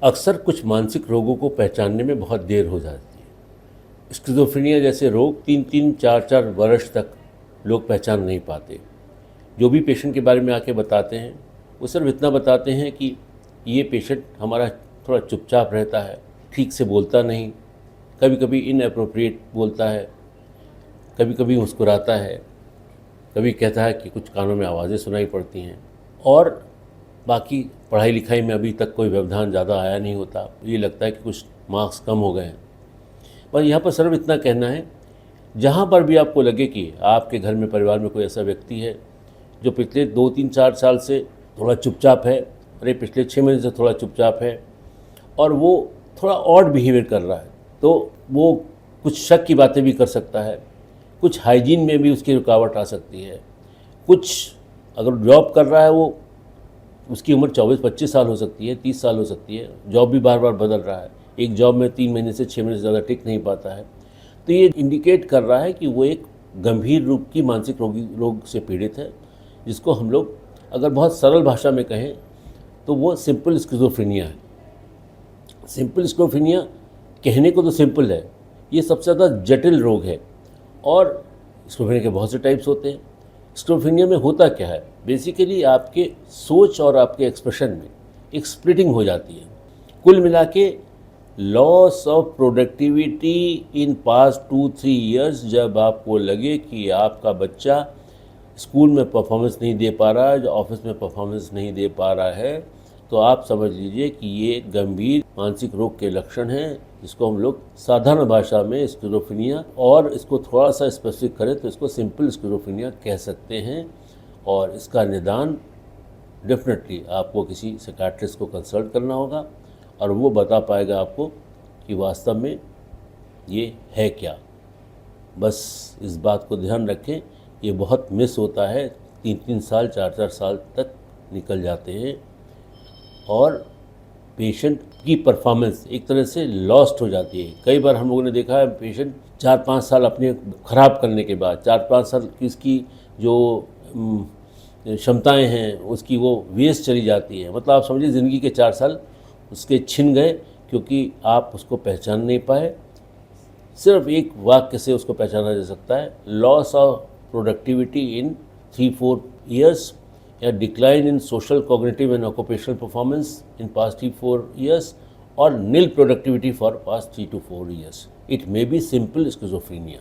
अक्सर कुछ मानसिक रोगों को पहचानने में बहुत देर हो जाती है। स्किज़ोफ्रेनिया जैसे रोग 3-3, 4-4 वर्ष तक लोग पहचान नहीं पाते। जो भी पेशेंट के बारे में आके बताते हैं वो सिर्फ इतना बताते हैं कि ये पेशेंट हमारा थोड़ा चुपचाप रहता है, ठीक से बोलता नहीं, कभी कभी इनएप्रोप्रिएट बोलता है, कभी कभी मुस्कुराता है, कभी कहता है कि कुछ कानों में आवाज़ें सुनाई पड़ती हैं, और बाकी पढ़ाई लिखाई में अभी तक कोई व्यवधान ज़्यादा आया नहीं होता। ये लगता है कि कुछ मार्क्स कम हो गए हैं। पर यहाँ पर सिर्फ इतना कहना है, जहाँ पर भी आपको लगे कि आपके घर में परिवार में कोई ऐसा व्यक्ति है जो पिछले 2-3-4 साल से थोड़ा चुपचाप है, अरे पिछले 6 महीने से थोड़ा चुपचाप है और वो थोड़ा ऑड बिहेवियर कर रहा है, तो वो कुछ शक की बातें भी कर सकता है, कुछ हाइजीन में भी उसकी रुकावट आ सकती है, कुछ अगर जॉब कर रहा है वो उसकी उम्र 24-25 साल हो सकती है, 30 साल हो सकती है, जॉब भी बार बार बदल रहा है, एक जॉब में 3 महीने से 6 महीने से ज़्यादा टिक नहीं पाता है, तो ये इंडिकेट कर रहा है कि वो एक गंभीर रूप की मानसिक रोग से पीड़ित है, जिसको हम लोग अगर बहुत सरल भाषा में कहें तो वो सिंपल स्किज़ोफ्रेनिया है। सिंपल स्किज़ोफ्रेनिया कहने को तो सिंपल है, ये सबसे ज़्यादा जटिल रोग है। और स्किज़ोफ्रेनिया के बहुत से टाइप्स होते हैं। स्किज़ोफ्रेनिया में होता क्या है, बेसिकली आपके सोच और आपके एक्सप्रेशन में एक स्प्लिटिंग हो जाती है। कुल मिला के loss of productivity in past 2-3 years, जब आपको लगे कि आपका बच्चा स्कूल में परफॉर्मेंस नहीं दे पा रहा है, जो ऑफिस में परफॉर्मेंस नहीं दे पा रहा है, तो आप समझ लीजिए कि ये गंभीर मानसिक रोग के लक्षण हैं, जिसको हम लोग साधारण भाषा में स्किज़ोफ्रेनिया, और इसको थोड़ा सा स्पेसिफिक करें तो इसको सिंपल स्किज़ोफ्रेनिया कह सकते हैं। और इसका निदान डेफिनेटली आपको किसी साइकियाट्रिस्ट को कंसल्ट करना होगा और वो बता पाएगा आपको कि वास्तव में ये है क्या। बस इस बात को ध्यान रखें, ये बहुत मिस होता है, 3-3 साल 4-4 साल तक निकल जाते हैं और पेशेंट की परफॉर्मेंस एक तरह से लॉस्ट हो जाती है। कई बार हम लोगों ने देखा है पेशेंट 4-5 साल अपने ख़राब करने के बाद, 4-5 साल की इसकी जो क्षमताएं हैं उसकी वो वेस्ट चली जाती है। मतलब आप समझिए ज़िंदगी के 4 साल उसके छिन गए, क्योंकि आप उसको पहचान नहीं पाए। सिर्फ एक वाक्य से उसको पहचाना जा सकता है, loss of productivity in 3-4 years, या decline in social cognitive and occupational performance in past 3-4 years, और nil productivity for past 3 to 4 years. It may be simple schizophrenia.